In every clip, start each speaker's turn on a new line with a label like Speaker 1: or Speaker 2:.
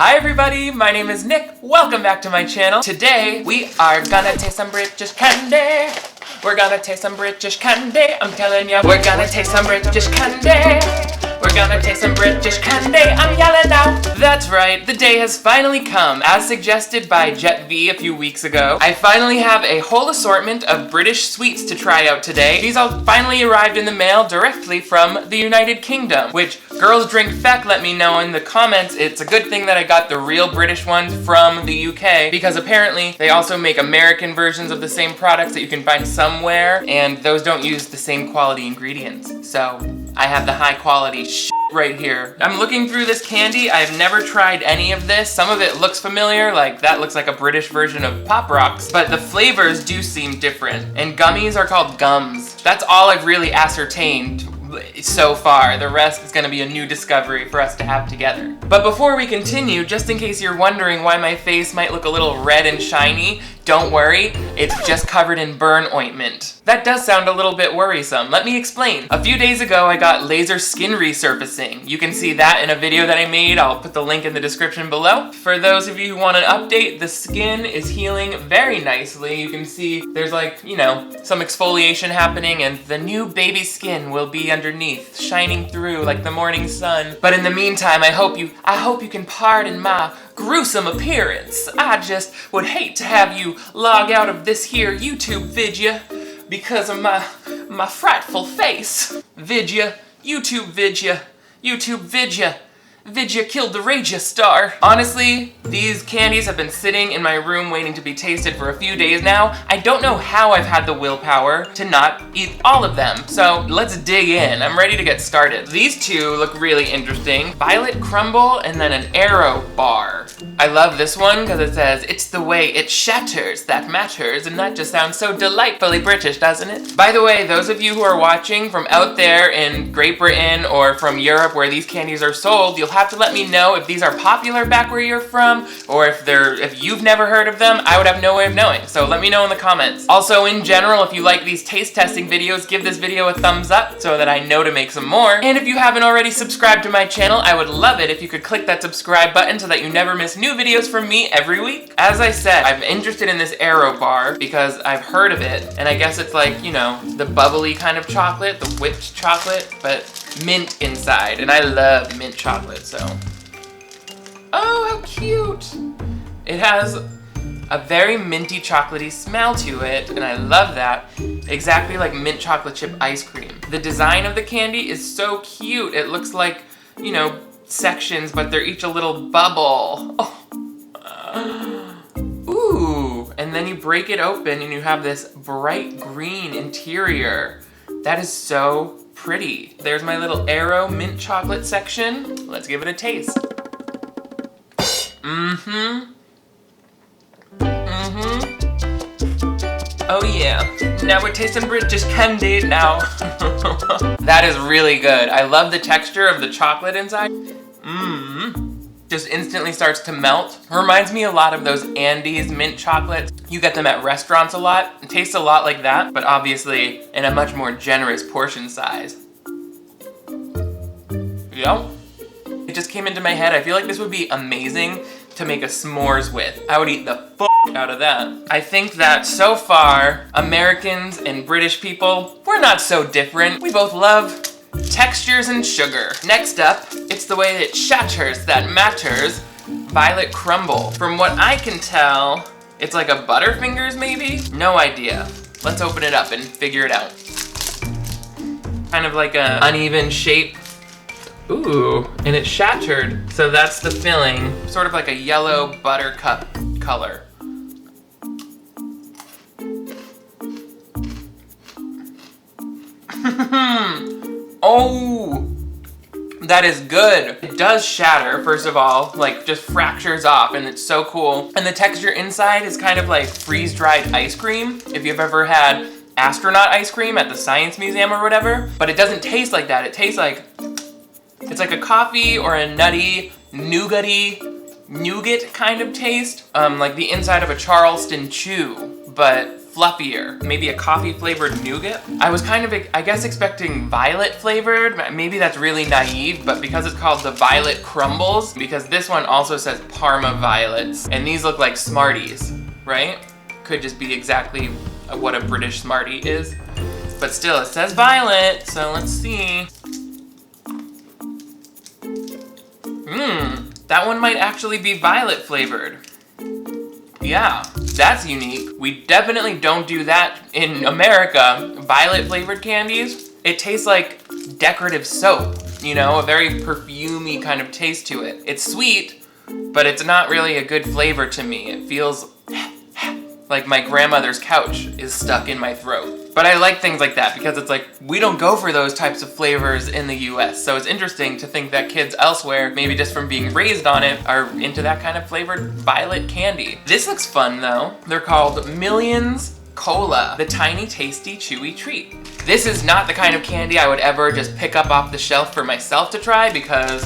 Speaker 1: Hi everybody, my name is Nick. Welcome back to my channel. Today we are gonna taste some British candy. We're gonna taste some British candy. I'm telling you, we're gonna taste some British candy. We're gonna taste some British candy. I'm yelling out. That's right, the day has finally come. As suggested by Jet V a few weeks ago, I finally have a whole assortment of British sweets to try out today. These all finally arrived in the mail directly from the United Kingdom, which Girls Drink Feck let me know in the comments. It's a good thing that I got the real British ones from the UK, because apparently they also make American versions of the same products that you can find somewhere, and those don't use the same quality ingredients. So I have the high quality shit right here. I'm looking through this candy. I've never tried any of this. Some of it looks familiar, like that looks like a British version of Pop Rocks, but the flavors do seem different. And gummies are called Gums. That's all I've really ascertained so far. The rest is gonna be a new discovery for us to have together. But before we continue, just in case you're wondering why my face might look a little red and shiny, don't worry, it's just covered in burn ointment. That does sound a little bit worrisome. Let me explain. A few days ago, I got laser skin resurfacing. You can see that in a video that I made. I'll put the link in the description below. For those of you who want an update, the skin is healing very nicely. You can see there's like, you know, some exfoliation happening, and the new baby skin will be underneath, shining through like the morning sun. But in the meantime, I hope you can pardon my gruesome appearance. I just would hate to have you log out of this here YouTube vidya because of my frightful face. Vidya, YouTube vidya, YouTube vidya. Vidya killed the Ragia star. Honestly, these candies have been sitting in my room waiting to be tasted for a few days now. I don't know how I've had the willpower to not eat all of them. So let's dig in. I'm ready to get started. These two look really interesting. Violet Crumble and then an arrow bar. I love this one because it says, "It's the way it shatters that matters," and that just sounds so delightfully British, doesn't it? By the way, those of you who are watching from out there in Great Britain or from Europe where these candies are sold, you'll have to let me know if these are popular back where you're from, or if you've never heard of them. I would have no way of knowing, so let me know in the comments. Also, in general, if you like these taste testing videos, give this video a thumbs up so that I know to make some more. And if you haven't already subscribed to my channel, I would love it if you could click that subscribe button so that you never miss new videos from me every week. As I said, I'm interested in this arrow bar because I've heard of it, and I guess it's like, you know, the bubbly kind of chocolate, the whipped chocolate, but mint inside, and I love mint chocolate, so. Oh, how cute! It has a very minty chocolatey smell to it, and I love that. Exactly like mint chocolate chip ice cream. The design of the candy is so cute. It looks like, you know, sections, but they're each a little bubble. Oh. Ooh, and then you break it open and you have this bright green interior. That is so pretty. There's my little arrow mint chocolate section. Let's give it a taste. Oh yeah. Now we're tasting British candy now. That is really good. I love the texture of the chocolate inside. Just instantly starts to melt. Reminds me a lot of those Andes mint chocolates. You get them at restaurants a lot. It tastes a lot like that, but obviously in a much more generous portion size. Yeah. It just came into my head. I feel like this would be amazing to make a s'mores with. I would eat the f*** out of that. I think that so far, Americans and British people, we're not so different. We both love textures and sugar. Next up, it's the way it shatters that matters. Violet Crumble. From what I can tell, it's like a Butterfingers maybe? No idea. Let's open it up and figure it out. Kind of like an uneven shape. Ooh, and it's shattered. So that's the filling. Sort of like a yellow buttercup color. Oh, that is good. It does shatter, first of all, like just fractures off, and it's so cool. And the texture inside is kind of like freeze-dried ice cream, if you've ever had astronaut ice cream at the Science Museum or whatever. But it doesn't taste like that. It tastes like, it's like a coffee or a nutty, nougat kind of taste. Like the inside of a Charleston Chew, but fluffier. Maybe a coffee flavored nougat. I was kind of, I guess, expecting violet flavored. Maybe that's really naive, but because it's called the Violet Crumbles, because this one also says Parma Violets, and these look like Smarties, right? Could just be exactly what a British Smartie is. But still, it says violet, so let's see. That one might actually be violet flavored. Yeah, that's unique. We definitely don't do that in America. Violet flavored candies, it tastes like decorative soap, you know, a very perfumey kind of taste to it. It's sweet, but it's not really a good flavor to me. It feels like my grandmother's couch is stuck in my throat. But I like things like that because it's like, we don't go for those types of flavors in the US. So it's interesting to think that kids elsewhere, maybe just from being raised on it, are into that kind of flavored violet candy. This looks fun though. They're called Millions Cola, the tiny, tasty, chewy treat. This is not the kind of candy I would ever just pick up off the shelf for myself to try because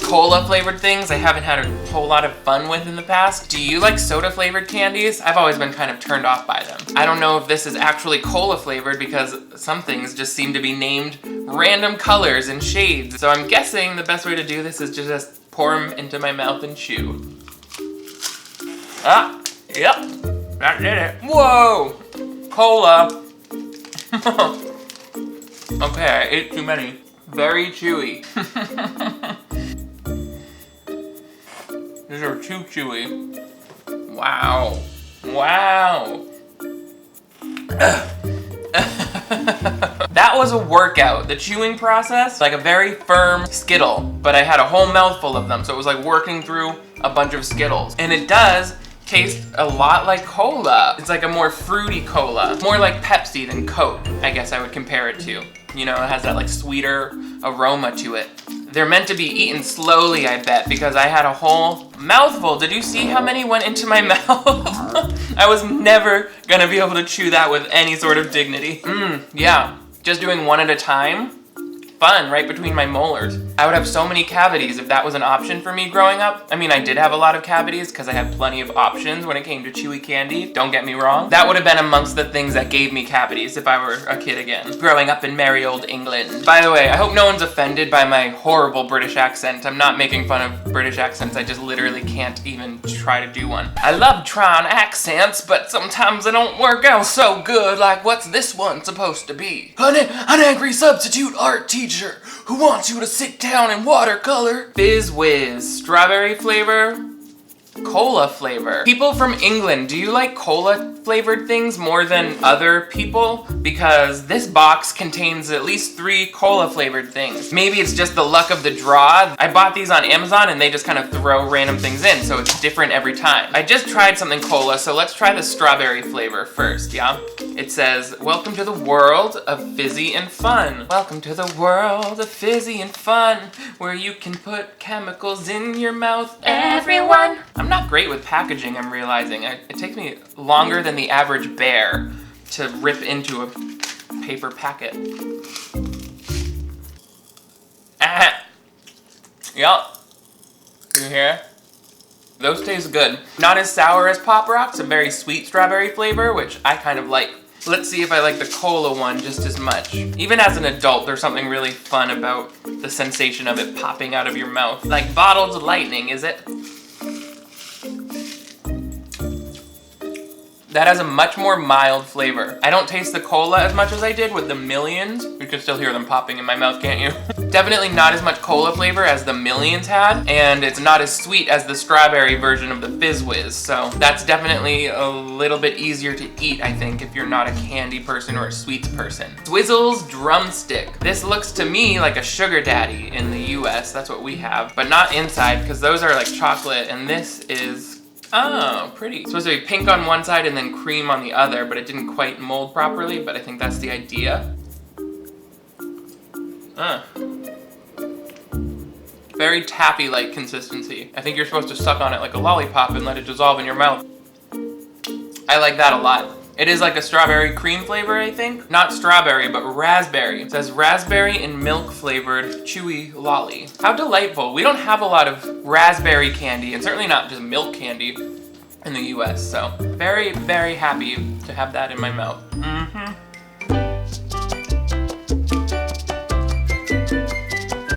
Speaker 1: cola flavored things I haven't had a whole lot of fun with in the past. Do you like soda flavored candies? I've always been kind of turned off by them. I don't know if this is actually cola flavored because some things just seem to be named random colors and shades. So I'm guessing the best way to do this is to just pour them into my mouth and chew. Ah, yep, that did it. Whoa, cola. Okay, I ate too many. Very chewy. These are too chewy. Wow. Wow. That was a workout. The chewing process, like a very firm Skittle, but I had a whole mouthful of them, so it was like working through a bunch of Skittles. And it does taste a lot like cola. It's like a more fruity cola. More like Pepsi than Coke, I guess I would compare it to. You know, it has that like sweeter aroma to it. They're meant to be eaten slowly, I bet, because I had a whole mouthful. Did you see how many went into my mouth? I was never gonna be able to chew that with any sort of dignity. Yeah, just doing one at a time. Fun, right between my molars. I would have so many cavities if that was an option for me growing up. I mean, I did have a lot of cavities because I had plenty of options when it came to chewy candy, don't get me wrong. That would have been amongst the things that gave me cavities if I were a kid again, growing up in merry old England. By the way, I hope no one's offended by my horrible British accent. I'm not making fun of British accents, I just literally can't even try to do one. I love trying accents, but sometimes they don't work out so good, like what's this one supposed to be? An angry substitute art teacher who wants you to sit down and watercolor. Viz Wiz Strawberry flavor, cola flavor. People from England, do you like cola flavored things more than other people? Because this box contains at least 3 cola flavored things. Maybe it's just the luck of the draw. I bought these on Amazon and they just kind of throw random things in, so it's different every time. I just tried something cola, so let's try the strawberry flavor first, yeah? It says, welcome to the world of fizzy and fun. Welcome to the world of fizzy and fun, where you can put chemicals in your mouth, everyone. I'm not great with packaging, I'm realizing. It takes me longer than the average bear to rip into a paper packet. Ah. Yup. You hear? Those taste good. Not as sour as Pop Rocks, a very sweet strawberry flavor, which I kind of like. Let's see if I like the cola one just as much. Even as an adult, there's something really fun about the sensation of it popping out of your mouth. Like bottled lightning, is it? That has a much more mild flavor. I don't taste the cola as much as I did with the Millions. You can still hear them popping in my mouth, can't you? Definitely not as much cola flavor as the Millions had, and it's not as sweet as the strawberry version of the Viz Wiz, so that's definitely a little bit easier to eat, I think, if you're not a candy person or a sweets person. Swizzle's drumstick. This looks to me like a sugar daddy in the US, that's what we have, but not inside, because those are like chocolate, and this is, oh, pretty. It's supposed to be pink on one side and then cream on the other, but it didn't quite mold properly, but I think that's the idea. Very taffy-like consistency. I think you're supposed to suck on it like a lollipop and let it dissolve in your mouth. I like that a lot. It is like a strawberry cream flavor, I think. Not strawberry, but raspberry. It says raspberry and milk flavored chewy lolly. How delightful. We don't have a lot of raspberry candy, and certainly not just milk candy in the US, so very, very happy to have that in my mouth.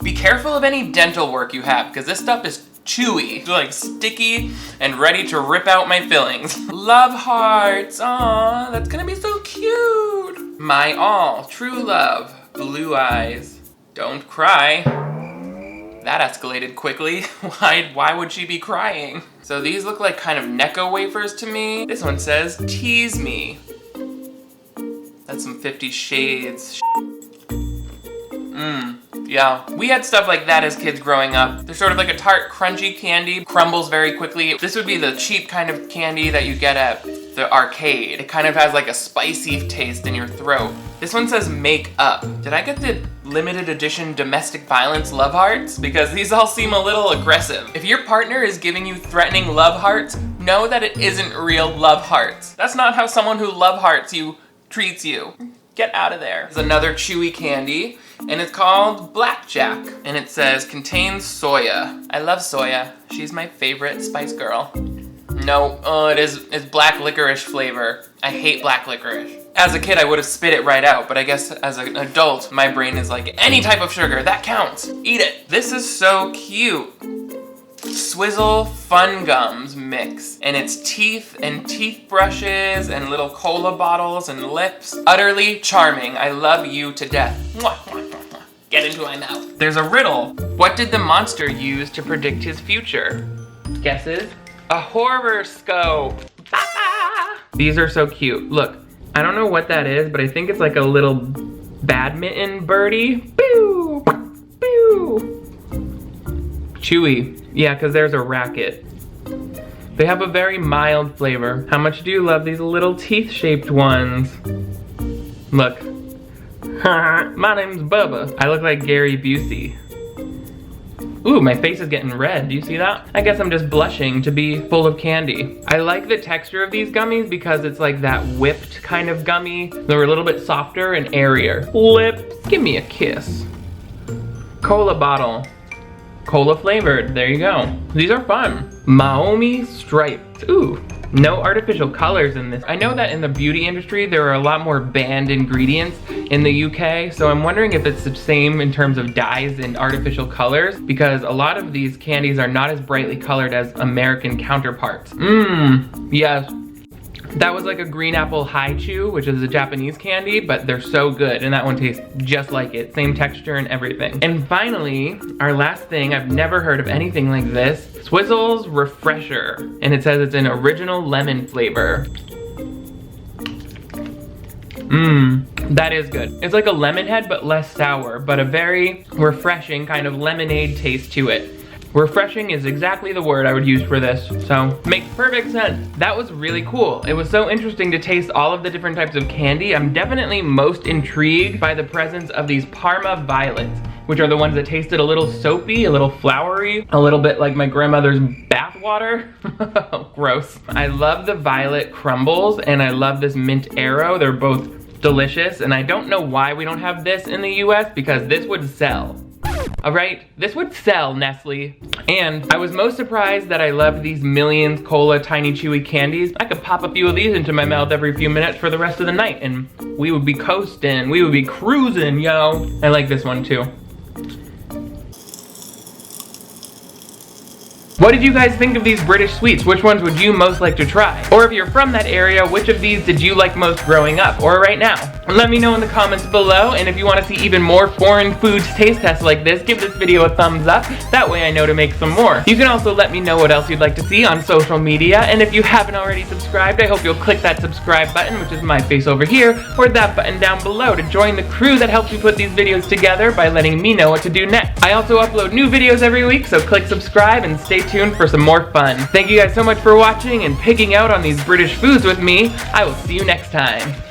Speaker 1: Be careful of any dental work you have, because this stuff is chewy, like sticky and ready to rip out my fillings. Love hearts, aw, that's gonna be so cute. My all, true love, blue eyes, don't cry. That escalated quickly. Why would she be crying? So these look like kind of Necco wafers to me. This one says, tease me. That's some 50 Shades. Yeah, we had stuff like that as kids growing up. They're sort of like a tart, crunchy candy, crumbles very quickly. This would be the cheap kind of candy that you get at the arcade. It kind of has like a spicy taste in your throat. This one says make up. Did I get the limited edition domestic violence love hearts? Because these all seem a little aggressive. If your partner is giving you threatening love hearts, know that it isn't real love hearts. That's not how someone who love hearts you treats you. Get out of there. There's another chewy candy, and it's called Blackjack. And it says, contains soya. I love soya. She's my favorite Spice Girl. No, it's black licorice flavor. I hate black licorice. As a kid, I would have spit it right out, but I guess as an adult, my brain is like, any type of sugar, that counts. Eat it. This is so cute. Swizzle Fun Gums mix, and it's teeth and teeth brushes and little cola bottles and lips. Utterly charming. I love you to death. Mwah, mwah, mwah, mwah. Get into my mouth. There's a riddle. What did the monster use to predict his future? Guesses? A horoscope. These are so cute. Look, I don't know what that is, but I think it's like a little badminton birdie. Boo! Boo! Chewy. Yeah, because there's a racket. They have a very mild flavor. How much do you love these little teeth-shaped ones? Look. My name's Bubba. I look like Gary Busey. Ooh, my face is getting red. Do you see that? I guess I'm just blushing to be full of candy. I like the texture of these gummies because it's like that whipped kind of gummy. They're a little bit softer and airier. Lips, give me a kiss. Cola bottle. Cola flavored, there you go. These are fun. Maomi striped. Ooh, no artificial colors in this. I know that in the beauty industry, there are a lot more banned ingredients in the UK, so I'm wondering if it's the same in terms of dyes and artificial colors, because a lot of these candies are not as brightly colored as American counterparts. Yes. That was like a green apple haichu, which is a Japanese candy, but they're so good, and that one tastes just like it. Same texture and everything. And finally, our last thing, I've never heard of anything like this, Swizzle's Refresher, and it says it's an original lemon flavor. That is good. It's like a lemon head, but less sour, but a very refreshing kind of lemonade taste to it. Refreshing is exactly the word I would use for this, so makes perfect sense. That was really cool. It was so interesting to taste all of the different types of candy. I'm definitely most intrigued by the presence of these Parma Violets, which are the ones that tasted a little soapy, a little floury, a little bit like my grandmother's bath water. Gross. I love the violet crumbles, and I love this mint arrow. They're both delicious, and I don't know why we don't have this in the US, because this would sell. Alright, this would sell, Nestle. And I was most surprised that I loved these Millions Cola Tiny Chewy candies. I could pop a few of these into my mouth every few minutes for the rest of the night, and we would be coasting, we would be cruising, yo. I like this one too. What did you guys think of these British sweets? Which ones would you most like to try? Or if you're from that area, which of these did you like most growing up, or right now? Let me know in the comments below, and if you want to see even more foreign foods taste tests like this, give this video a thumbs up. That way I know to make some more. You can also let me know what else you'd like to see on social media, and if you haven't already subscribed, I hope you'll click that subscribe button, which is my face over here, or that button down below to join the crew that helps me put these videos together by letting me know what to do next. I also upload new videos every week, so click subscribe and stay tuned for some more fun. Thank you guys so much for watching and picking out on these British foods with me. I will see you next time.